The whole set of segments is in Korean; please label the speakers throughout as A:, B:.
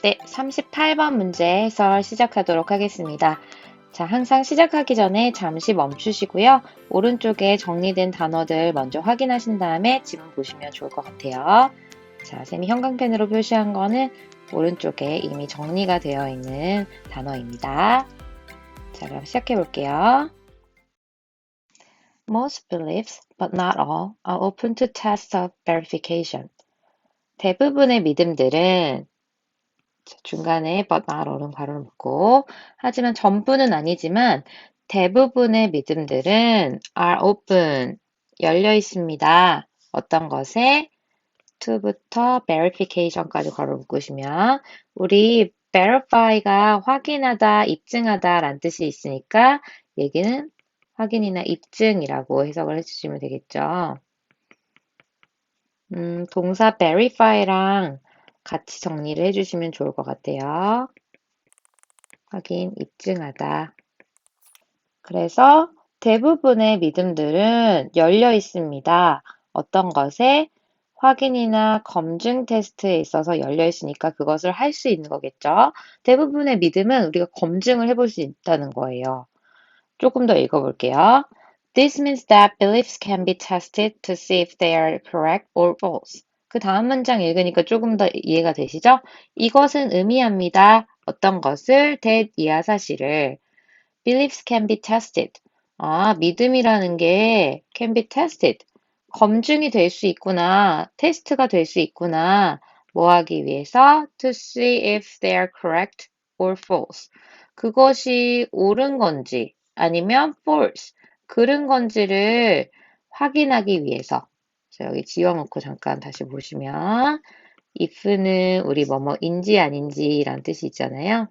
A: 네, 38번 문제 해설 시작하도록 하겠습니다. 자, 항상 시작하기 전에 잠시 멈추시고요. 오른쪽에 정리된 단어들 먼저 확인하신 다음에 지문 보시면 좋을 것 같아요. 자, 쌤이 형광펜으로 표시한 거는 오른쪽에 이미 정리가 되어 있는 단어입니다. 자, 그럼 시작해 볼게요. Most beliefs, but not all, are open to tests of verification. 대부분의 믿음들은 중간에 but not all은 괄호를 묶고 하지만 전부는 아니지만 대부분의 믿음들은 are open 열려 있습니다. 어떤 것에 to부터 verification까지 괄호 묶으시면 우리 verify가 확인하다, 입증하다 라는 뜻이 있으니까 얘기는 확인이나 입증이라고 해석을 해주시면 되겠죠. 동사 verify랑 같이 정리를 해주시면 좋을 것 같아요. 확인, 입증하다. 그래서 대부분의 믿음들은 열려 있습니다. 어떤 것에 확인이나 검증 테스트에 있어서 열려 있으니까 그것을 할 수 있는 거겠죠. 대부분의 믿음은 우리가 검증을 해볼 수 있다는 거예요. 조금 더 읽어볼게요. This means that beliefs can be tested to see if they are correct or false. 그 다음 문장 읽으니까 조금 더 이해가 되시죠? 이것은 의미합니다. 어떤 것을, that 이하 사실을. Beliefs can be tested. 믿음이라는 게 can be tested. 검증이 될 수 있구나. 테스트가 될 수 있구나. 뭐 하기 위해서? To see if they are correct or false. 그것이 옳은 건지 아니면 false, 그른 건지를 확인하기 위해서. 자, 여기 지워놓고 잠깐 다시 보시면 if는 우리 뭐뭐인지 아닌지라는 뜻이 있잖아요.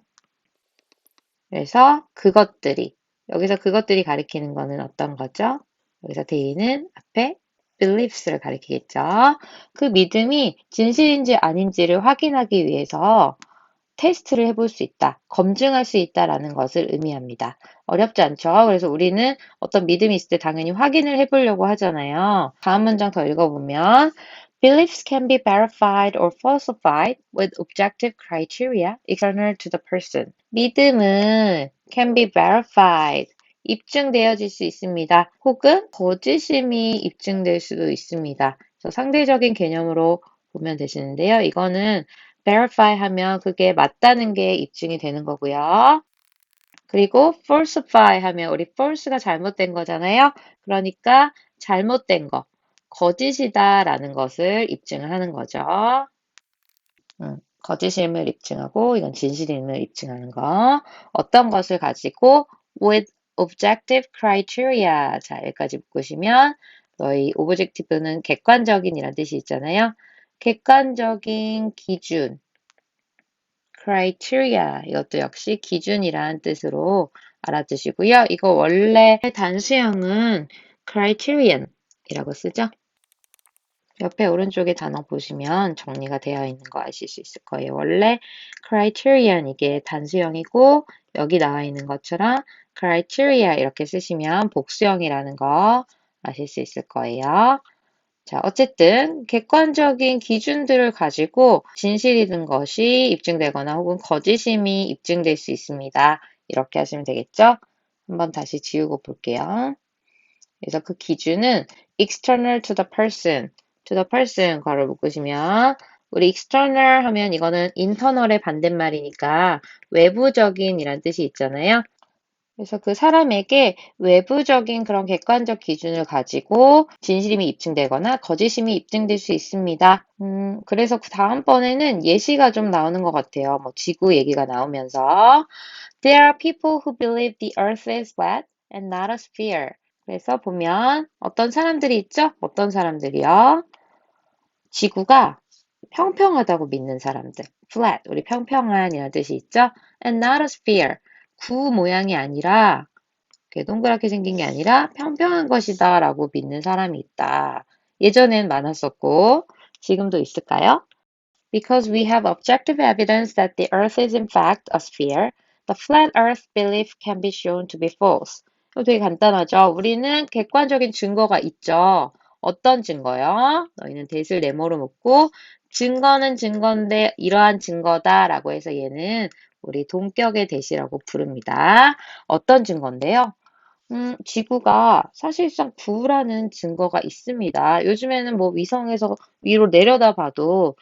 A: 그래서 그것들이, 여기서 그것들이 가리키는 거는 어떤 거죠? 여기서 they는 앞에 beliefs를 가리키겠죠. 그 믿음이 진실인지 아닌지를 확인하기 위해서 테스트를 해볼 수 있다, 검증할 수 있다라는 것을 의미합니다. 어렵지 않죠? 그래서 우리는 어떤 믿음이 있을 때 당연히 확인을 해보려고 하잖아요. 다음 문장 더 읽어보면 Beliefs can be verified or falsified with objective criteria external to the person. 믿음은 can be verified, 입증되어질 수 있습니다. 혹은 거짓임이 입증될 수도 있습니다. 그래서 상대적인 개념으로 보면 되시는데요. 이거는 verify 하면 그게 맞다는 게 입증이 되는 거고요. 그리고 falsify 하면 우리 false가 잘못된 거잖아요. 그러니까 잘못된 거, 거짓이다라는 것을 입증을 하는 거죠. 거짓임을 입증하고 이건 진실임을 입증하는 거. 어떤 것을 가지고 with objective criteria. 자, 여기까지 묶으시면 너희 objective는 객관적인이라는 뜻이 있잖아요. 객관적인 기준, criteria, 이것도 역시 기준이라는 뜻으로 알아두시고요. 이거 원래 단수형은 criterion이라고 쓰죠. 옆에 오른쪽에 단어 보시면 정리가 되어 있는 거 아실 수 있을 거예요. 원래 criterion 이게 단수형이고 여기 나와 있는 것처럼 criteria 이렇게 쓰시면 복수형이라는 거 아실 수 있을 거예요. 자, 어쨌든 객관적인 기준들을 가지고 진실이든 것이 입증되거나 혹은 거짓임이 입증될 수 있습니다. 이렇게 하시면 되겠죠? 한번 다시 지우고 볼게요. 그래서 그 기준은 external to the person 괄호 묶으시면 우리 external 하면 이거는 internal의 반대말이니까 외부적인 이란 뜻이 있잖아요. 그래서 그 사람에게 외부적인 그런 객관적 기준을 가지고 진실임이 입증되거나 거짓임이 입증될 수 있습니다. 그래서 그 다음번에는 예시가 좀 나오는 것 같아요. 뭐 지구 얘기가 나오면서 There are people who believe the earth is flat and not a sphere. 그래서 보면 어떤 사람들이 있죠? 어떤 사람들이요? 지구가 평평하다고 믿는 사람들. flat, 우리 평평한이라는 뜻이 있죠? and not a sphere. 구 모양이 아니라 동그랗게 생긴 게 아니라 평평한 것이다 라고 믿는 사람이 있다. 예전엔 많았었고 지금도 있을까요? Because we have objective evidence that the earth is in fact a sphere, the flat earth belief can be shown to be false. 이거 되게 간단하죠? 우리는 객관적인 증거가 있죠. 어떤 증거요? 너희는 대을 네모로 묶고 증거는 증거인데 이러한 증거다라고 해서 얘는 우리 동격의 대시라고 부릅니다. 어떤 증거인데요? 지구가 사실상 부라는 증거가 있습니다. 요즘에는 뭐 위성에서 위로 내려다 봐도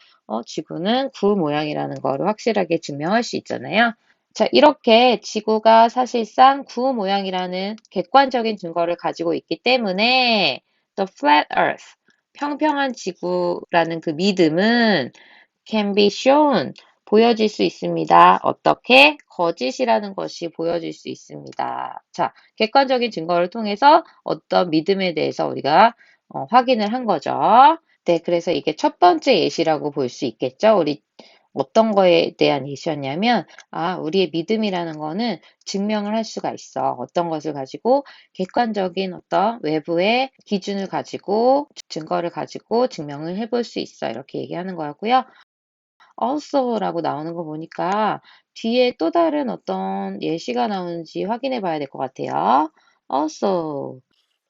A: 지구는 구 모양이라는 거를 확실하게 증명할 수 있잖아요. 자, 이렇게 지구가 사실상 구 모양이라는 객관적인 증거를 가지고 있기 때문에 the flat earth, 평평한 지구라는 그 믿음은 can be shown, 보여질 수 있습니다. 어떻게? 거짓이라는 것이 보여질 수 있습니다. 자, 객관적인 증거를 통해서 어떤 믿음에 대해서 우리가 확인을 한 거죠. 네, 그래서 이게 첫 번째 예시라고 볼 수 있겠죠. 우리 어떤 거에 대한 예시였냐면, 우리의 믿음이라는 거는 증명을 할 수가 있어. 어떤 것을 가지고 객관적인 어떤 외부의 기준을 가지고 증거를 가지고 증명을 해볼 수 있어. 이렇게 얘기하는 거였고요. also라고 나오는 거 보니까 뒤에 또 다른 어떤 예시가 나오는지 확인해 봐야 될 것 같아요. also.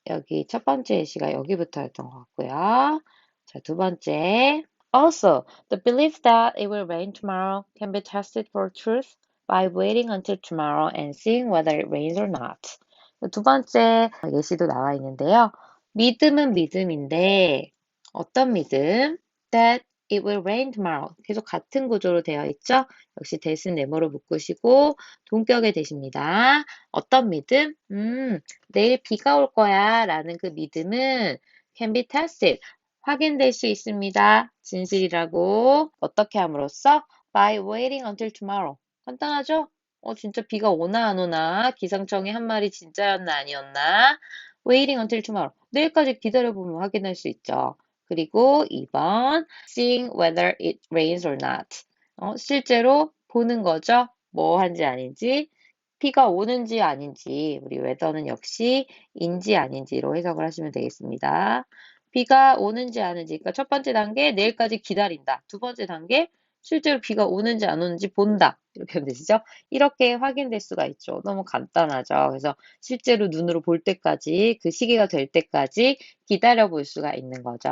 A: 여기 첫 번째 예시가 여기부터였던 것 같고요. 자, 두 번째. Also, the belief that it will rain tomorrow can be tested for truth by waiting until tomorrow and seeing whether it rains or not. 두 번째 예시도 나와 있는데요. 믿음은 믿음인데 어떤 믿음? That it will rain tomorrow. 계속 같은 구조로 되어 있죠? 역시 대신 네모로 묶으시고 동격의 대십니다. 어떤 믿음? 내일 비가 올 거야 라는 그 믿음은 can be tested. 확인될 수 있습니다. 진실이라고. 어떻게 함으로써? By waiting until tomorrow. 간단하죠? 진짜 비가 오나 안 오나? 기상청이 한 말이 진짜였나 아니었나? Waiting until tomorrow. 내일까지 기다려보면 확인할 수 있죠. 그리고 2번, seeing whether it rains or not. 실제로 보는 거죠. 뭐 한지 아닌지. 비가 오는지 아닌지, 우리 웨더는 역시 인지 아닌지로 해석을 하시면 되겠습니다. 비가 오는지 아는지, 그러니까 첫 번째 단계 내일까지 기다린다. 두 번째 단계 실제로 비가 오는지 안 오는지 본다. 이렇게 하면 되시죠? 이렇게 확인될 수가 있죠. 너무 간단하죠. 그래서 실제로 눈으로 볼 때까지 그 시기가 될 때까지 기다려 볼 수가 있는 거죠.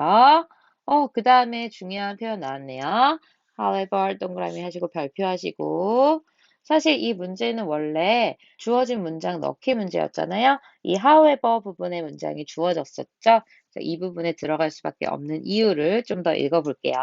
A: 그 다음에 중요한 표현 나왔네요. however 동그라미 하시고 별표 하시고 사실 이 문제는 원래 주어진 문장 넣기 문제였잖아요. 이 however 부분의 문장이 주어졌었죠. 이 부분에 들어갈 수밖에 없는 이유를 좀 더 읽어볼게요.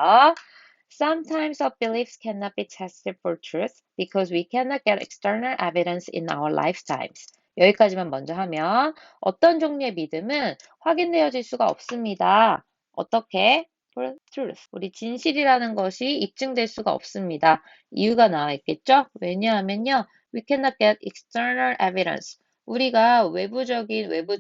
A: Sometimes our beliefs cannot be tested for truth because we cannot get external evidence in our lifetimes. 여기까지만 먼저 하면 어떤 종류의 믿음은 확인되어질 수가 없습니다. 어떻게? For truth. 우리 진실이라는 것이 입증될 수가 없습니다. 이유가 나와 있겠죠? 왜냐하면요. We cannot get external evidence. 우리가 외부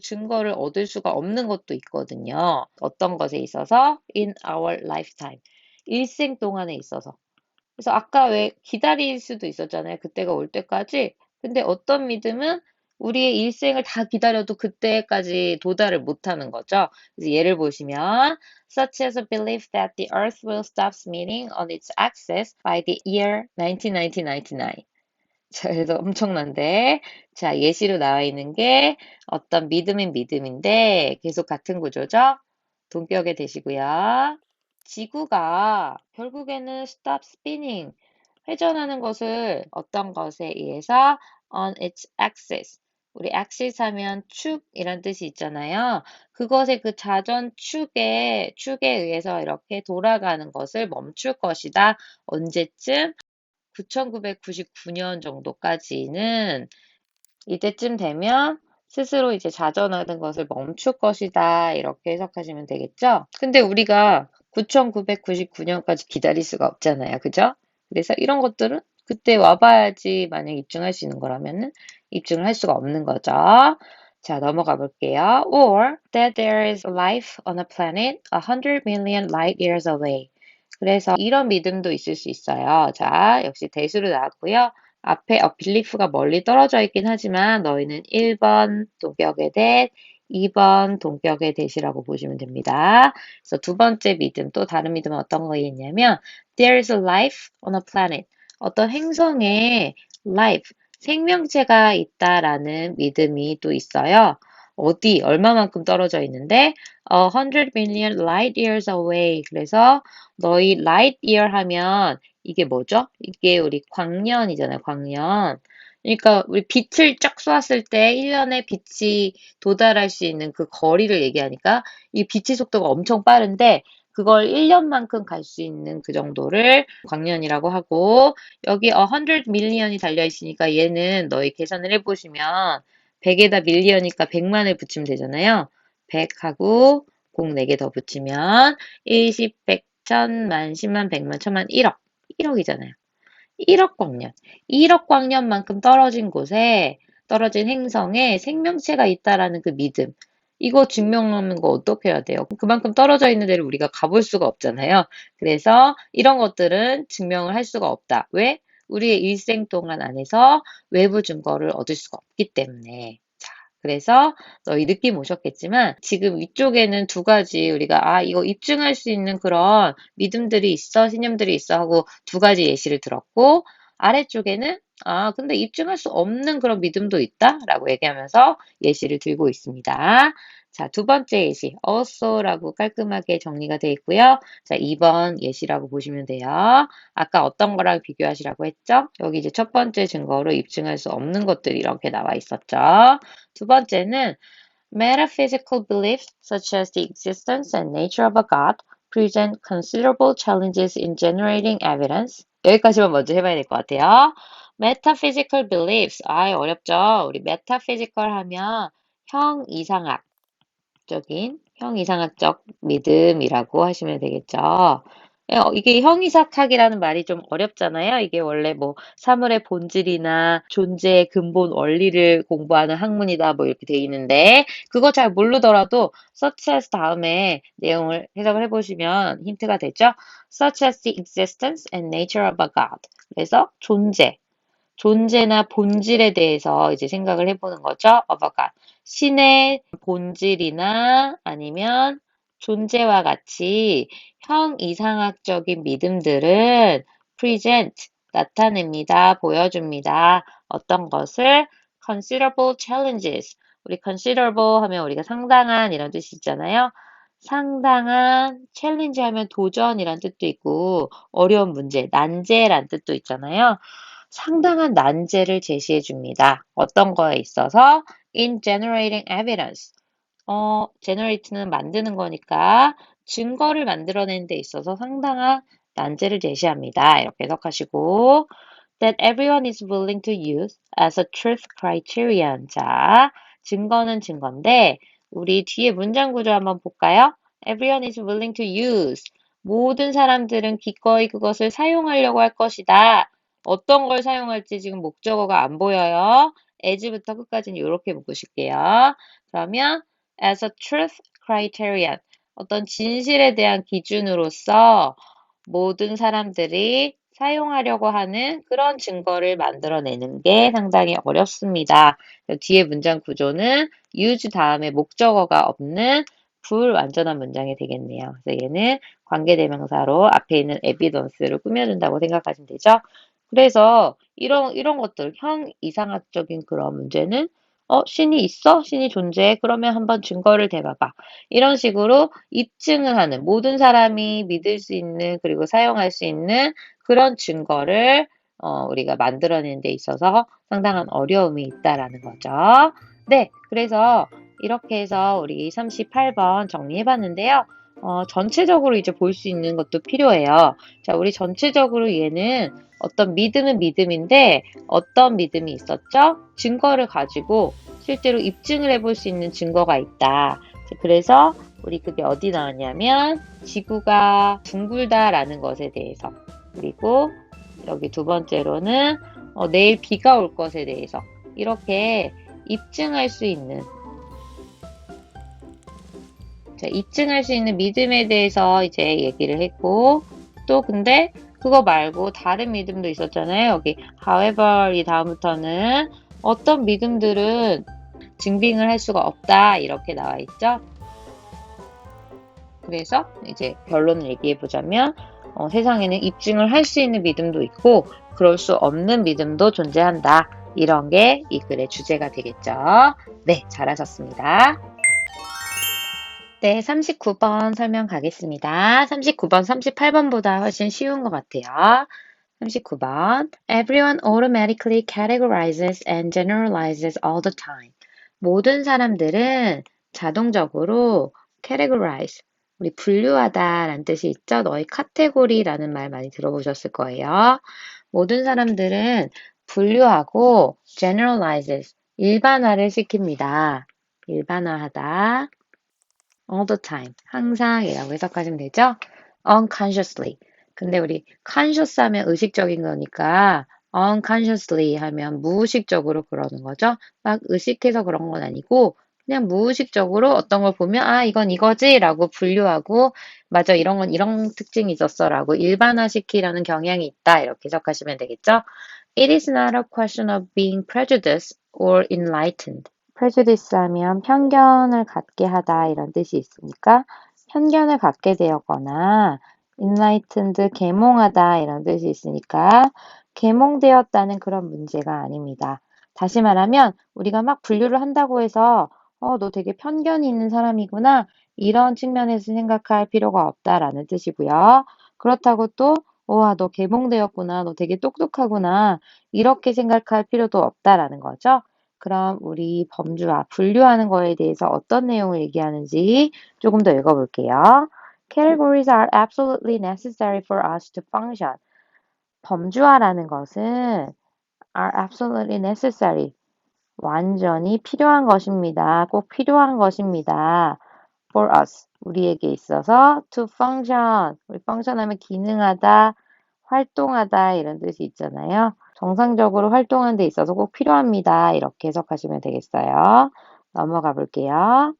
A: 증거를 얻을 수가 없는 것도 있거든요. 어떤 것에 있어서? In our lifetime. 일생 동안에 있어서. 그래서 아까 왜 기다릴 수도 있었잖아요. 그때가 올 때까지. 근데 어떤 믿음은 우리의 일생을 다 기다려도 그때까지 도달을 못하는 거죠. 그래서 예를 보시면 such as a belief that the earth will stop spinning on its axis by the year 1999. 자, 그래서 엄청난데. 자, 예시로 나와 있는 게 어떤 믿음인 믿음인데 계속 같은 구조죠. 동격에 되시고요. 지구가 결국에는 stop spinning, 회전하는 것을 어떤 것에 의해서 on its axis, 우리 axis 하면 축이란 뜻이 있잖아요. 그것의 그 자전 축에 의해서 이렇게 돌아가는 것을 멈출 것이다. 언제쯤? 1999년 정도까지는 이때쯤 되면 스스로 이제 자전하는 것을 멈출 것이다. 이렇게 해석하시면 되겠죠? 근데 우리가 9999년까지 기다릴 수가 없잖아요. 그죠? 그래서 이런 것들은 그때 와봐야지 만약 입증할 수 있는 거라면은 입증을 할 수가 없는 거죠. 자, 넘어가 볼게요. Or that there is life on a planet 100 million light years away. 그래서 이런 믿음도 있을 수 있어요. 자, 역시 대수로 나왔고요. 앞에 belief가 멀리 떨어져 있긴 하지만 너희는 1번 동격의 that, 2번 동격의 that이라고 보시면 됩니다. 그래서 두 번째 믿음, 또 다른 믿음은 어떤 거였냐면 there is a life on a planet. 어떤 행성에 life, 생명체가 있다라는 믿음이 또 있어요. 어디, 얼마만큼 떨어져 있는데, 100 million light years away. 그래서 너희 light year 하면 이게 뭐죠? 이게 우리 광년이잖아요, 광년. 그러니까 우리 빛을 쫙 쏘았을 때 1년에 빛이 도달할 수 있는 그 거리를 얘기하니까 이 빛의 속도가 엄청 빠른데 그걸 1년만큼 갈 수 있는 그 정도를 광년이라고 하고 여기 100 million이 달려 있으니까 얘는 너희 계산을 해보시면 100에다 밀리언이니까 100만을 붙이면 되잖아요. 100하고 0 4개 더 붙이면 1, 10, 100, 1000만, 10만, 100만, 1000만, 1억. 1억이잖아요. 1억 광년. 1억 광년만큼 떨어진 곳에 떨어진 행성에 생명체가 있다라는 그 믿음. 이거 증명하는 거 어떻게 해야 돼요? 그만큼 떨어져 있는 데를 우리가 가볼 수가 없잖아요. 그래서 이런 것들은 증명을 할 수가 없다. 왜? 우리의 일생 동안 안에서 외부 증거를 얻을 수가 없기 때문에. 자, 그래서 너희 느낌 오셨겠지만 지금 위쪽에는 두 가지 우리가 이거 입증할 수 있는 그런 믿음들이 있어, 신념들이 있어 하고 두 가지 예시를 들었고 아래쪽에는 근데 입증할 수 없는 그런 믿음도 있다라고 얘기하면서 예시를 들고 있습니다. 자, 두 번째 예시 also라고 깔끔하게 정리가 되어 있고요. 자, 2번 예시라고 보시면 돼요. 아까 어떤 거랑 비교하시라고 했죠? 여기 이제 첫 번째 증거로 입증할 수 없는 것들이 이렇게 나와 있었죠. 두 번째는 metaphysical beliefs such as the existence and nature of a God present considerable challenges in generating evidence. 여기까지만 먼저 해봐야 될 것 같아요. metaphysical beliefs. 어렵죠? 우리 metaphysical 하면 형이상학적 믿음이라고 하시면 되겠죠. 이게 형이삭학이라는 말이 좀 어렵잖아요. 이게 원래 뭐 사물의 본질이나 존재의 근본 원리를 공부하는 학문이다 뭐 이렇게 돼 있는데 그거 잘 모르더라도 such as 다음에 내용을 해석을 해보시면 힌트가 되죠. such as the existence and nature of a God. 그래서 존재나 본질에 대해서 이제 생각을 해보는 거죠. of a God. 신의 본질이나 아니면 존재와 같이 형이상학적인 믿음들은 present, 나타냅니다, 보여줍니다. 어떤 것을 considerable challenges. 우리 considerable 하면 우리가 상당한 이런 뜻이 있잖아요. 상당한 챌린지 하면 도전이란 뜻도 있고 어려운 문제, 난제란 뜻도 있잖아요. 상당한 난제를 제시해 줍니다. 어떤 거에 있어서 in generating evidence. generate는 만드는 거니까 증거를 만들어내는 데 있어서 상당한 난제를 제시합니다. 이렇게 해석하시고 that everyone is willing to use as a truth criterion. 자, 증거는 증거인데 우리 뒤에 문장 구조 한번 볼까요? Everyone is willing to use. 모든 사람들은 기꺼이 그것을 사용하려고 할 것이다. 어떤 걸 사용할지 지금 목적어가 안 보여요. as부터 끝까지는 이렇게 묶으실게요. 그러면 as a truth criterion. 어떤 진실에 대한 기준으로서 모든 사람들이 사용하려고 하는 그런 증거를 만들어내는 게 상당히 어렵습니다. 뒤에 문장 구조는 use 다음에 목적어가 없는 불완전한 문장이 되겠네요. 그래서 얘는 관계대명사로 앞에 있는 evidence를 꾸며준다고 생각하시면 되죠. 그래서 이런 것들, 형 이상학적인 그런 문제는 신이 있어? 신이 존재해? 그러면 한번 증거를 대봐봐. 이런 식으로 입증을 하는 모든 사람이 믿을 수 있는 그리고 사용할 수 있는 그런 증거를 우리가 만들어내는 데 있어서 상당한 어려움이 있다라는 거죠. 네, 그래서 이렇게 해서 우리 38번 정리해봤는데요. 전체적으로 이제 볼 수 있는 것도 필요해요. 자, 우리 전체적으로 얘는 어떤 믿음은 믿음인데 어떤 믿음이 있었죠? 증거를 가지고 실제로 입증을 해볼 수 있는 증거가 있다. 그래서 우리 그게 어디 나왔냐면 지구가 둥글다라는 것에 대해서 그리고 여기 두 번째로는 내일 비가 올 것에 대해서 이렇게 입증할 수 있는 입증할 수 있는 믿음에 대해서 이제 얘기를 했고 또 근데 그거 말고 다른 믿음도 있었잖아요. 여기 however 이 다음부터는 어떤 믿음들은 증빙을 할 수가 없다 이렇게 나와 있죠. 그래서 이제 결론을 얘기해 보자면 세상에는 입증을 할 수 있는 믿음도 있고 그럴 수 없는 믿음도 존재한다. 이런 게 이 글의 주제가 되겠죠. 네, 잘하셨습니다. 네, 39번 설명 가겠습니다. 39번, 38번보다 훨씬 쉬운 것 같아요. 39번. Everyone automatically categorizes and generalizes all the time. 모든 사람들은 자동적으로 categorize, 우리 분류하다라는 뜻이 있죠? 너의 카테고리라는 말 많이 들어보셨을 거예요. 모든 사람들은 분류하고 generalizes, 일반화를 시킵니다. 일반화하다. all the time, 항상이라고 해석하시면 되죠? unconsciously. 근데 우리 conscious 하면 의식적인 거니까 unconsciously 하면 무의식적으로 그러는 거죠. 막 의식해서 그런 건 아니고 그냥 무의식적으로 어떤 걸 보면 아 이건 이거지 라고 분류하고 맞아 이런 건 이런 특징이 있었어 라고 일반화시키려는 경향이 있다 이렇게 해석하시면 되겠죠. It is not a question of being prejudiced or enlightened. prejudice 하면 편견을 갖게 하다 이런 뜻이 있으니까 편견을 갖게 되었거나 enlightened 계몽하다 이런 뜻이 있으니까 계몽되었다는 그런 문제가 아닙니다. 다시 말하면 우리가 막 분류를 한다고 해서 너 되게 편견이 있는 사람이구나 이런 측면에서 생각할 필요가 없다라는 뜻이고요. 그렇다고 또 와, 너 계몽되었구나. 너 되게 똑똑하구나. 이렇게 생각할 필요도 없다라는 거죠. 그럼 우리 범주와 분류하는 거에 대해서 어떤 내용을 얘기하는지 조금 더 읽어볼게요. Categories are absolutely necessary for us to function. 범주화라는 것은 are absolutely necessary. 완전히 필요한 것입니다. 꼭 필요한 것입니다. for us. 우리에게 있어서 to function. 우리 function 하면 기능하다, 활동하다 이런 뜻이 있잖아요. 정상적으로 활동하는 데 있어서 꼭 필요합니다. 이렇게 해석하시면 되겠어요. 넘어가 볼게요.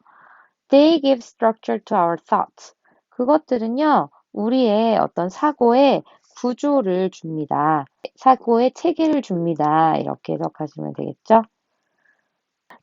A: They give structure to our thoughts. 그것들은요, 우리의 어떤 사고에 구조를 줍니다. 사고에 체계를 줍니다. 이렇게 해석하시면 되겠죠?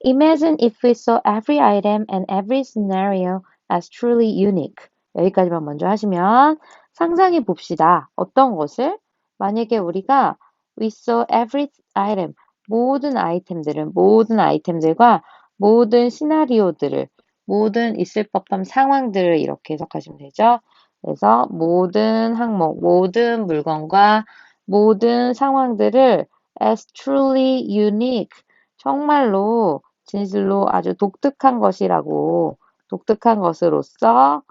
A: Imagine if we saw every item and every scenario as truly unique. 여기까지만 먼저 하시면 상상해 봅시다. 어떤 것을? 만약에 우리가 we saw every item, 모든 아이템들과 모든 시나리오들을, 모든 있을 법한 상황들을 이렇게 해석하시면 되죠. 그래서 모든 항목, 모든 물건과 모든 상황들을 as truly unique, 정말로 진실로 아주 독특한 것이라고, 독특한 것으로서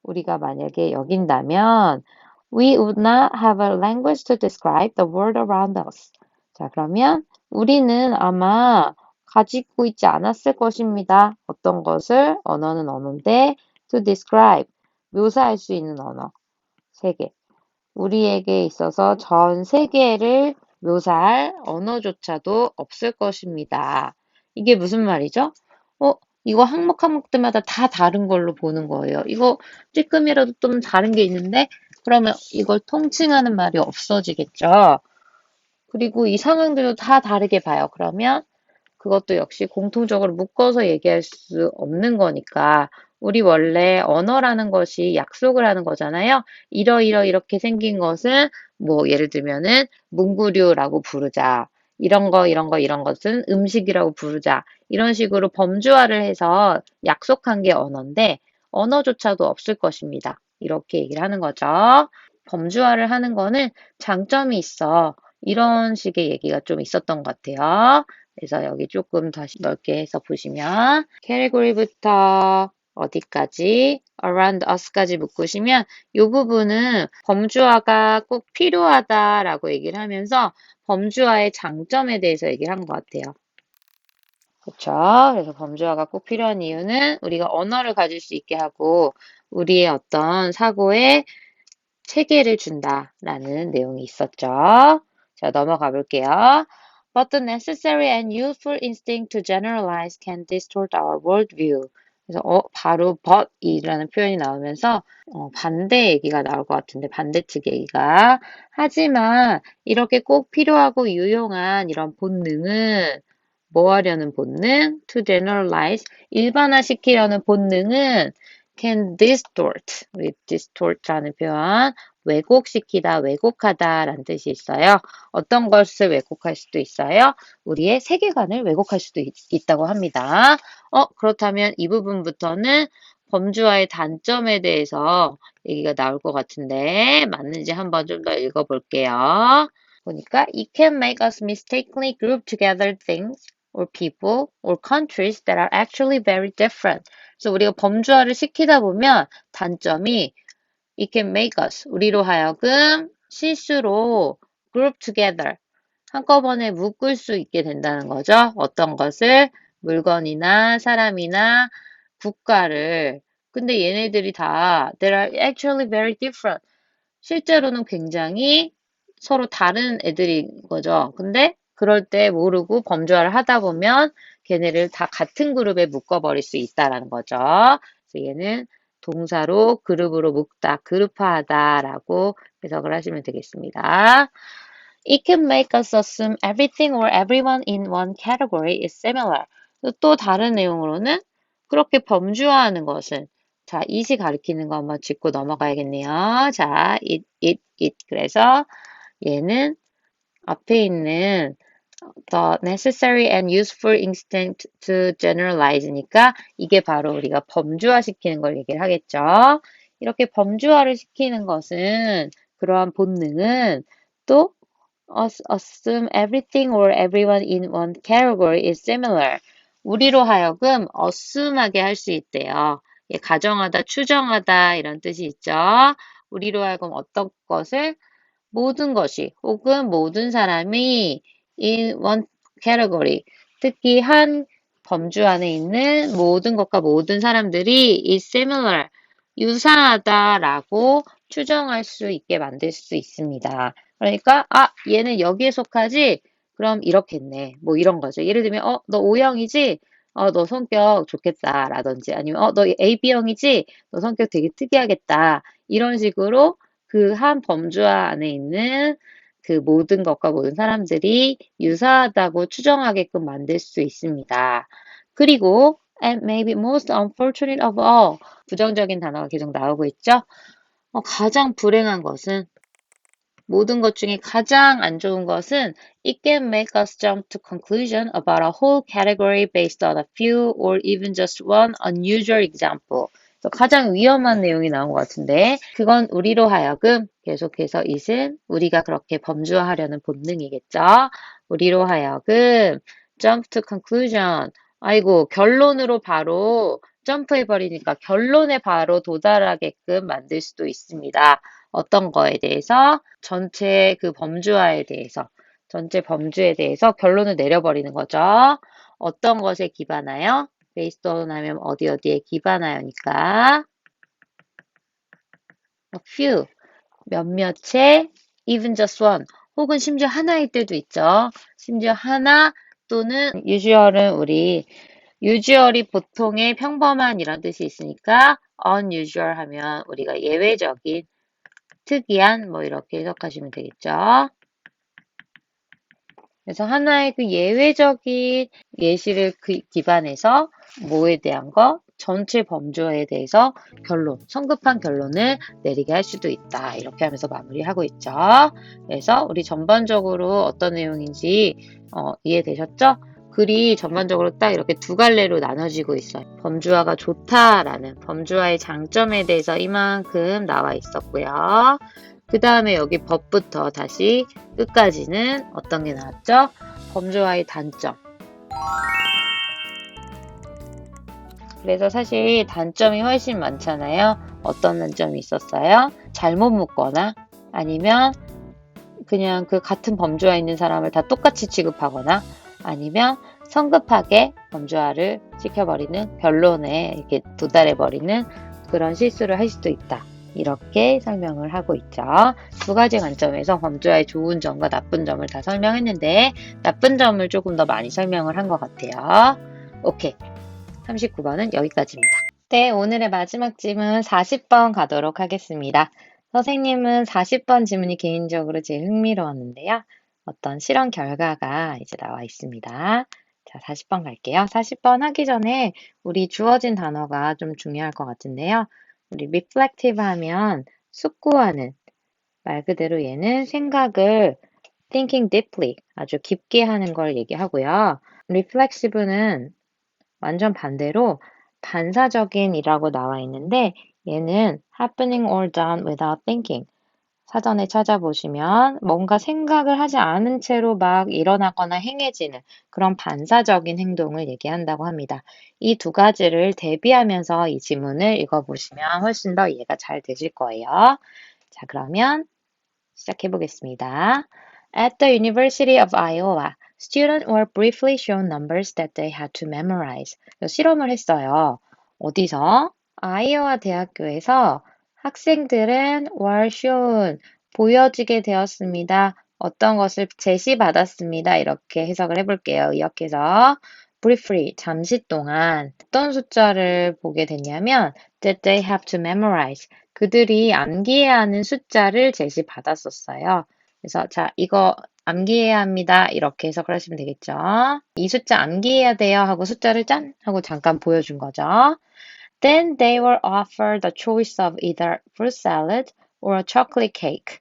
A: 우리가 만약에 여긴다면 we would not have a language to describe the world around us. 자, 그러면 우리는 아마 가지고 있지 않았을 것입니다. 어떤 것을? 언어는 언어인데 to describe, 묘사할 수 있는 언어, 세계. 우리에게 있어서 전 세계를 묘사할 언어조차도 없을 것입니다. 이게 무슨 말이죠? 이거 항목 항목들마다 다 다른 걸로 보는 거예요. 이거 찔끔이라도 좀 다른 게 있는데 그러면 이걸 통칭하는 말이 없어지겠죠. 그리고 이 상황들도 다 다르게 봐요. 그러면 그것도 역시 공통적으로 묶어서 얘기할 수 없는 거니까 우리 원래 언어라는 것이 약속을 하는 거잖아요. 이렇게 생긴 것은 뭐 예를 들면은 문구류라고 부르자. 이런 것은 음식이라고 부르자. 이런 식으로 범주화를 해서 약속한 게 언어인데 언어조차도 없을 것입니다. 이렇게 얘기를 하는 거죠. 범주화를 하는 거는 장점이 있어. 이런 식의 얘기가 좀 있었던 것 같아요. 그래서 여기 조금 다시 넓게 해서 보시면 category부터 어디까지 around us까지 묶으시면 이 부분은 범주화가 꼭 필요하다라고 얘기를 하면서 범주화의 장점에 대해서 얘기를 한 것 같아요. 그렇죠. 그래서 범주화가 꼭 필요한 이유는 우리가 언어를 가질 수 있게 하고 우리의 어떤 사고에 체계를 준다라는 내용이 있었죠. 자, 넘어가 볼게요. But the necessary and useful instinct to generalize can distort our worldview. 그래서 바로 but이라는 표현이 나오면서 반대 얘기가 나올 것 같은데 반대측 얘기가. 하지만 이렇게 꼭 필요하고 유용한 이런 본능은 뭐 하려는 본능? To generalize, 일반화시키려는 본능은 can distort, 우리 distort라는 표현 왜곡시키다, 왜곡하다 라는 뜻이 있어요. 어떤 것을 왜곡할 수도 있어요? 우리의 세계관을 왜곡할 수도 있다고 합니다. 그렇다면 이 부분부터는 범주와의 단점에 대해서 얘기가 나올 것 같은데 맞는지 한번 좀 더 읽어볼게요. 보니까 it can make us mistakenly group together things or people or countries that are actually very different. 그래서 우리가 범주화를 시키다 보면 단점이 it can make us 우리로 하여금 실수로 group together 한꺼번에 묶을 수 있게 된다는 거죠. 어떤 것을 물건이나 사람이나 국가를 근데 얘네들이 다 they are actually very different. 실제로는 굉장히 서로 다른 애들인 거죠. 근데 그럴 때 모르고 범주화를 하다 보면 걔네를 다 같은 그룹에 묶어버릴 수 있다라는 거죠. 그래서 얘는 동사로 그룹으로 묶다, 그룹화하다라고 해석을 하시면 되겠습니다. It can make us assume everything or everyone in one category is similar. 또 다른 내용으로는 그렇게 범주화하는 것은 자, it이 가리키는 거 한번 짚고 넘어가야겠네요. 자, it. 그래서 얘는 앞에 있는 the necessary and useful instinct to generalize니까 이게 바로 우리가 범주화 시키는 걸 얘기를 하겠죠. 이렇게 범주화를 시키는 것은 그러한 본능은 또 assume everything or everyone in one category is similar. 우리로 하여금 assume하게 할 수 있대요. 예, 가정하다, 추정하다 이런 뜻이 있죠. 우리로 하여금 어떤 것을 모든 것이 혹은 모든 사람이 in one category 특히 한 범주 안에 있는 모든 것과 모든 사람들이 is similar 유사하다라고 추정할 수 있게 만들 수 있습니다. 그러니까 얘는 여기에 속하지? 그럼 이렇겠네. 뭐 이런 거죠. 예를 들면 너 O형이지? 너 성격 좋겠다 라든지 아니면 너 AB형이지? 너 성격 되게 특이하겠다. 이런 식으로 그 한 범주화 안에 있는 그 모든 것과 모든 사람들이 유사하다고 추정하게끔 만들 수 있습니다. 그리고 and maybe most unfortunate of all 부정적인 단어가 계속 나오고 있죠. 가장 불행한 것은 모든 것 중에 가장 안 좋은 것은 it can make us jump to conclusion about a whole category based on a few or even just one unusual example. 가장 위험한 내용이 나온 것 같은데 그건 우리로 하여금 계속해서 it은 우리가 그렇게 범주화하려는 본능이겠죠. 우리로 하여금 jump to conclusion 아이고 결론으로 바로 점프해버리니까 결론에 바로 도달하게끔 만들 수도 있습니다. 어떤 거에 대해서 전체 그 범주화에 대해서 전체 범주에 대해서 결론을 내려버리는 거죠. 어떤 것에 기반하여? based on 하면 어디에 기반하여니까 a few 몇몇의 even just one 혹은 심지어 하나일 때도 있죠. 심지어 하나 또는 usual은 우리 usually 보통의 평범한 이런 뜻이 있으니까 unusual 하면 우리가 예외적인 특이한 뭐 이렇게 해석하시면 되겠죠. 그래서 하나의 그 예외적인 예시를 기반해서 뭐에 대한 거? 전체 범주에 대해서 결론, 성급한 결론을 내리게 할 수도 있다. 이렇게 하면서 마무리하고 있죠. 그래서 우리 전반적으로 어떤 내용인지 이해되셨죠? 글이 전반적으로 딱 이렇게 두 갈래로 나눠지고 있어요. 범주화가 좋다라는 범주화의 장점에 대해서 이만큼 나와 있었고요. 그 다음에 여기 법부터 다시 끝까지는 어떤 게 나왔죠? 범주화의 단점. 그래서 사실 단점이 훨씬 많잖아요. 어떤 단점이 있었어요? 잘못 묻거나 아니면 그냥 그 같은 범주화 있는 사람을 다 똑같이 취급하거나 아니면 성급하게 범주화를 시켜버리는 결론에 이렇게 도달해버리는 그런 실수를 할 수도 있다. 이렇게 설명을 하고 있죠. 두 가지 관점에서 범주화의 좋은 점과 나쁜 점을 다 설명했는데 나쁜 점을 조금 더 많이 설명을 한 것 같아요. 오케이. 39번은 여기까지입니다. 네, 오늘의 마지막 질문 40번 가도록 하겠습니다. 선생님은 40번 질문이 개인적으로 제일 흥미로웠는데요. 어떤 실험 결과가 이제 나와 있습니다. 자, 40번 갈게요. 40번 하기 전에 우리 주어진 단어가 좀 중요할 것 같은데요. 우리 reflective 하면 숙고하는, 말 그대로 얘는 생각을 thinking deeply, 아주 깊게 하는 걸 얘기하고요. reflexive는 완전 반대로 반사적인이라고 나와 있는데 얘는 happening or done without thinking. 사전에 찾아보시면 뭔가 생각을 하지 않은 채로 막 일어나거나 행해지는 그런 반사적인 행동을 얘기한다고 합니다. 이 두 가지를 대비하면서 이 지문을 읽어보시면 훨씬 더 이해가 잘 되실 거예요. 자, 그러면 시작해 보겠습니다. At the University of Iowa, students were briefly shown numbers that they had to memorize. 실험을 했어요. 어디서? 아이오와 대학교에서 학생들은 were shown, 보여지게 되었습니다. 어떤 것을 제시받았습니다. 이렇게 해석을 해볼게요. 의역해서 briefly, 잠시 동안 어떤 숫자를 보게 됐냐면 that they have to memorize. 그들이 암기해야 하는 숫자를 제시받았었어요. 그래서 자, 이거 암기해야 합니다. 이렇게 해석을 하시면 되겠죠. 이 숫자 암기해야 돼요 하고 숫자를 짠 하고 잠깐 보여준 거죠. Then they were offered the choice of either fruit salad or a chocolate cake.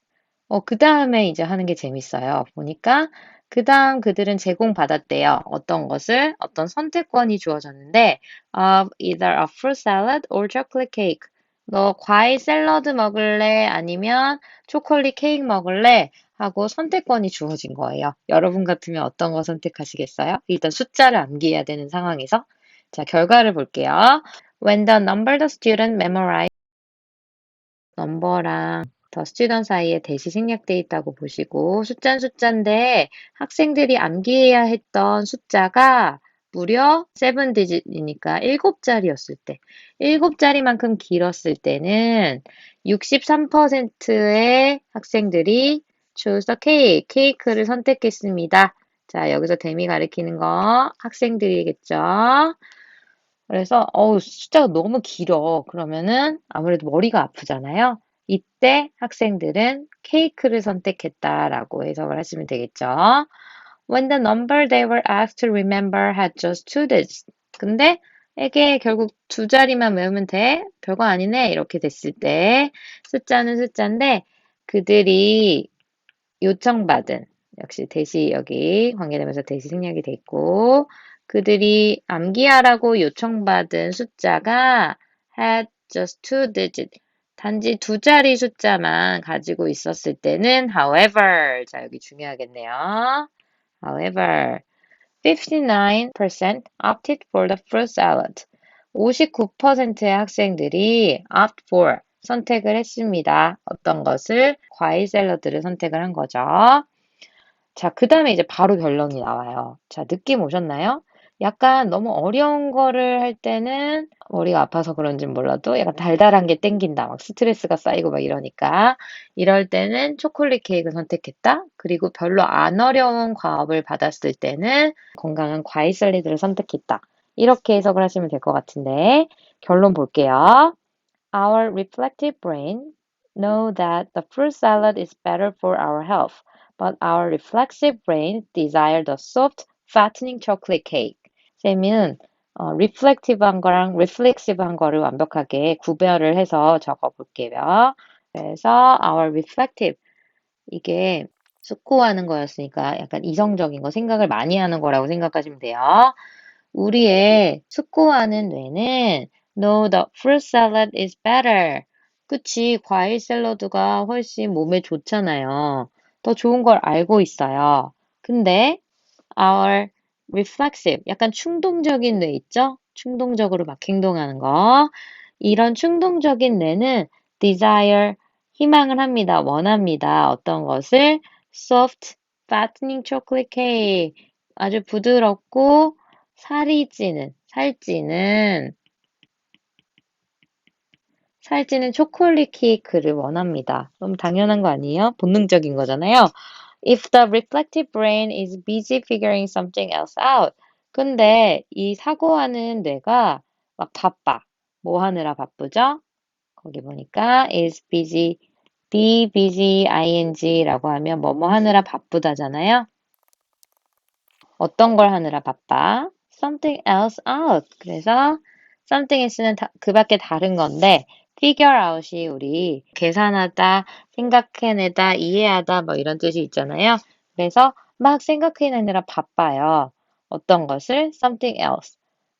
A: 그 다음에 이제 하는 게 재밌어요. 보니까 그 다음 그들은 제공받았대요. 어떤 것을? 어떤 선택권이 주어졌는데 of either a fruit salad or chocolate cake. 너 과일 샐러드 먹을래? 아니면 초콜릿 케이크 먹을래? 하고 선택권이 주어진 거예요. 여러분 같으면 어떤 거 선택하시겠어요? 일단 숫자를 암기해야 되는 상황에서. 자, 결과를 볼게요. When the number the student memorized, 넘버랑 the student 사이에 대시 생략되어 있다고 보시고 숫자는 숫자인데 학생들이 암기해야 했던 숫자가 무려 7 digit이니까 7자리였을 때, 7자리만큼 길었을 때는 63%의 학생들이 choose the cake, 케이크를 선택했습니다. 자, 여기서 데미 가리키는 거 학생들이겠죠. 그래서 숫자가 너무 길어. 그러면은 아무래도 머리가 아프잖아요. 이때 학생들은 케이크를 선택했다라고 해석을 하시면 되겠죠. When the number they were asked to remember had just two digits. 근데 이게 결국 두 자리만 외우면 돼? 별거 아니네. 이렇게 됐을 때 숫자는 숫자인데 그들이 요청받은, 역시 대시 여기 관계되면서 대시 생략이 돼 있고 그들이 암기하라고 요청받은 숫자가 had just two digits. 단지 두 자리 숫자만 가지고 있었을 때는 however. 자, 여기 중요하겠네요. However, 59% opted for the fruit salad. 59%의 학생들이 opt for, 선택을 했습니다. 어떤 것을? 과일 샐러드를 선택을 한 거죠. 자, 그 다음에 이제 바로 결론이 나와요. 자, 느낌 오셨나요? 약간 너무 어려운 거를 할 때는 머리가 아파서 그런지 몰라도 약간 달달한 게 땡긴다. 막 스트레스가 쌓이고 막 이러니까. 이럴 때는 초콜릿 케이크를 선택했다. 그리고 별로 안 어려운 과업을 받았을 때는 건강한 과일 샐러드를 선택했다. 이렇게 해석을 하시면 될 것 같은데 결론 볼게요. Our reflective brain know that the fruit salad is better for our health. But our reflexive brain desire the soft, fattening chocolate cake. 쌤은 reflective한 거랑 reflexive한 거를 완벽하게 구별을 해서 적어 볼게요. 그래서 our reflective, 이게 숙고하는 거였으니까 약간 이성적인 거, 생각을 많이 하는 거라고 생각하시면 돼요. 우리의 숙고하는 뇌는 No, the fruit salad is better. 그치, 과일 샐러드가 훨씬 몸에 좋잖아요. 더 좋은 걸 알고 있어요. 근데 our reflexive, 약간 충동적인 뇌 있죠? 충동적으로 막 행동하는 거. 이런 충동적인 뇌는 desire, 희망을 합니다. 원합니다. 어떤 것을? soft, fattening chocolate cake. 아주 부드럽고 살찌는 초콜릿 케이크를 원합니다. 너무 당연한 거 아니에요? 본능적인 거잖아요. If the reflective brain is busy figuring something else out. 근데 이 사고하는 뇌가 막 바빠. 뭐 하느라 바쁘죠? 거기 보니까 is busy, be busy, ing라고 하면 뭐뭐 하느라 바쁘다잖아요. 어떤 걸 하느라 바빠? Something else out. 그래서 something else는 그 밖에 다른 건데 figure out이 우리 계산하다, 생각해내다, 이해하다 뭐 이런 뜻이 있잖아요. 그래서 막 생각해내느라 바빠요. 어떤 것을? something else.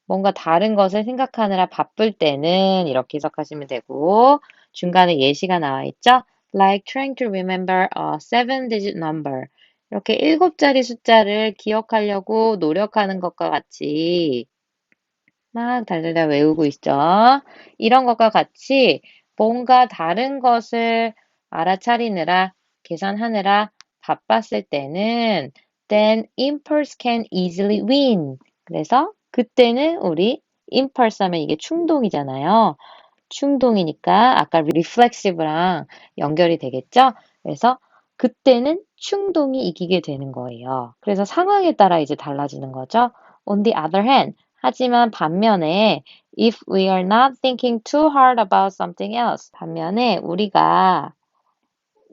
A: 뭔가 다른 것을 생각하느라 바쁠 때는 이렇게 해석하시면 되고 중간에 예시가 나와 있죠? Like trying to remember a 7-digit number. 이렇게 7자리 숫자를 기억하려고 노력하는 것과 같이 막 달달달 외우고 있죠. 이런 것과 같이 뭔가 다른 것을 알아차리느라, 계산하느라 바빴을 때는 then impulse can easily win. 그래서 그때는 우리 impulse 하면 이게 충동이잖아요. 충동이니까 아까 reflexive랑 연결이 되겠죠? 그래서 그때는 충동이 이기게 되는 거예요. 그래서 상황에 따라 이제 달라지는 거죠. On the other hand, 하지만 반면에 if we are not thinking too hard about something else, 반면에 우리가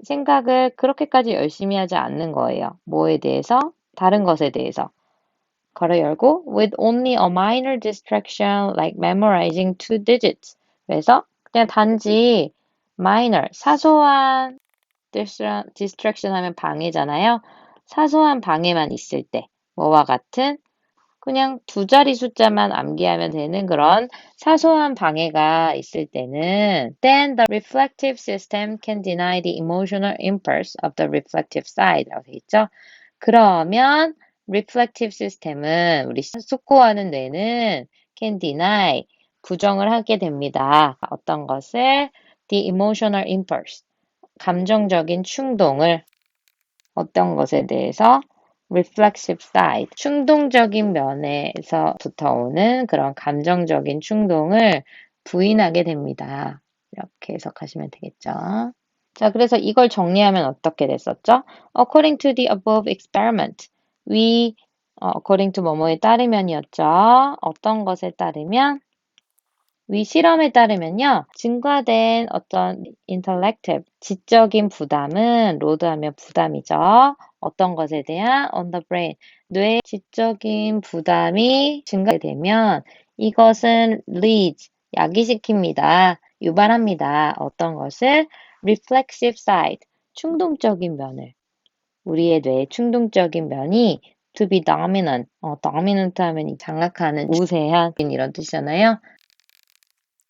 A: 생각을 그렇게까지 열심히 하지 않는 거예요. 뭐에 대해서? 다른 것에 대해서. 괄호 열고 with only a minor distraction like memorizing 2 digits. 그래서 그냥 단지 minor, 사소한 distraction 하면 방해잖아요. 사소한 방해만 있을 때 뭐와 같은 그냥 2자리 숫자만 암기하면 되는 그런 사소한 방해가 있을 때는 then the reflective system can deny the emotional impulse of the reflective side 라고 되어 있죠. 그러면 reflective system은 우리 숙고하는 뇌는 can deny 부정을 하게 됩니다. 어떤 것을 the emotional impulse 감정적인 충동을 어떤 것에 대해서 reflexive side, 충동적인 면에서부터 오는 그런 감정적인 충동을 부인하게 됩니다. 이렇게 해석하시면 되겠죠. 자, 그래서 이걸 정리하면 어떻게 됐었죠? According to the above experiment, according to 뭐뭐에 따르면이었죠. 어떤 것에 따르면? 위 실험에 따르면요, 증가된 어떤 intellective, 지적인 부담은, 로드하면 부담이죠. 어떤 것에 대한 on the brain, 뇌의 지적인 부담이 증가되면 이것은 leads, 야기시킵니다. 유발합니다. 어떤 것을? reflexive side, 충동적인 면을. 우리의 뇌의 충동적인 면이 to be dominant, dominant 하면 장악하는, 우세한 이런 뜻이잖아요.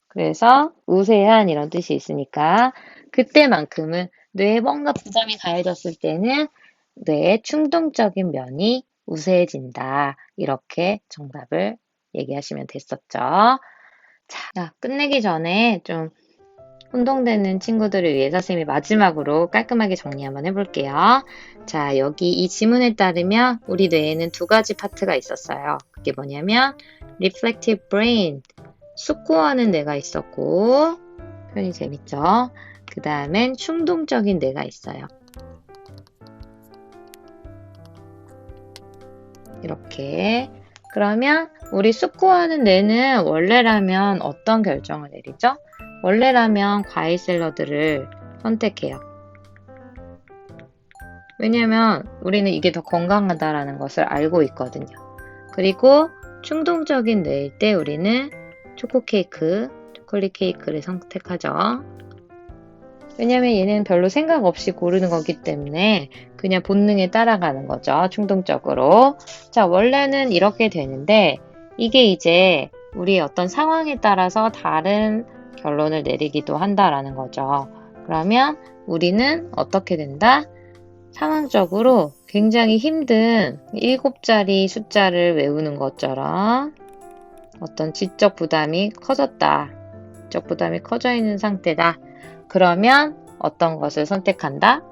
A: 그래서 우세한 이런 뜻이 있으니까 그때만큼은 뇌에 뭔가 부담이 가해졌을 때는 뇌의 충동적인 면이 우세해진다. 이렇게 정답을 얘기하시면 됐었죠. 자, 끝내기 전에 좀 혼동되는 친구들을 위해서 선생님이 마지막으로 깔끔하게 정리 한번 해볼게요. 자, 여기 이 지문에 따르면 우리 뇌에는 2가지 파트가 있었어요. 그게 뭐냐면 reflective brain, 숙고하는 뇌가 있었고 표현이 재밌죠? 그 다음엔 충동적인 뇌가 있어요. 이렇게 그러면 우리 숙고하는 뇌는 원래라면 어떤 결정을 내리죠? 원래라면 과일 샐러드를 선택해요. 왜냐면 우리는 이게 더 건강하다라는 것을 알고 있거든요. 그리고 충동적인 뇌일 때 우리는 초콜릿 케이크를 선택하죠. 왜냐면 얘는 별로 생각 없이 고르는 거기 때문에 그냥 본능에 따라가는 거죠. 충동적으로. 자, 원래는 이렇게 되는데 이게 이제 우리의 어떤 상황에 따라서 다른 결론을 내리기도 한다라는 거죠. 그러면 우리는 어떻게 된다? 상황적으로 굉장히 힘든 7자리 숫자를 외우는 것처럼 어떤 지적 부담이 커졌다. 지적 부담이 커져 있는 상태다. 그러면 어떤 것을 선택한다?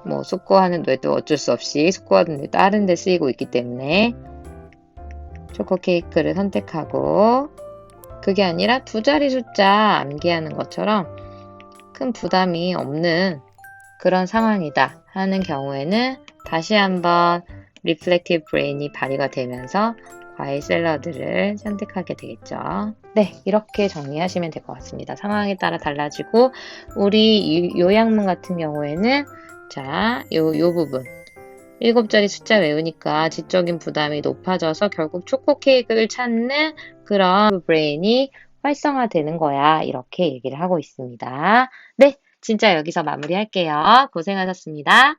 A: 뭐 숙고하는 뇌도 어쩔 수 없이 숙고하는 뇌 다른 데 쓰이고 있기 때문에 초코 케이크를 선택하고 그게 아니라 2자리 숫자 암기하는 것처럼 큰 부담이 없는 그런 상황이다 하는 경우에는 다시 한번 reflective brain이 발휘가 되면서 과일 샐러드를 선택하게 되겠죠. 네, 이렇게 정리하시면 될 것 같습니다. 상황에 따라 달라지고 우리 요약문 같은 경우에는 자, 요 부분 7자리 숫자 외우니까 지적인 부담이 높아져서 결국 초코 케이크를 찾는 그런 브레인이 활성화되는 거야. 이렇게 얘기를 하고 있습니다. 네, 진짜 여기서 마무리할게요. 고생하셨습니다.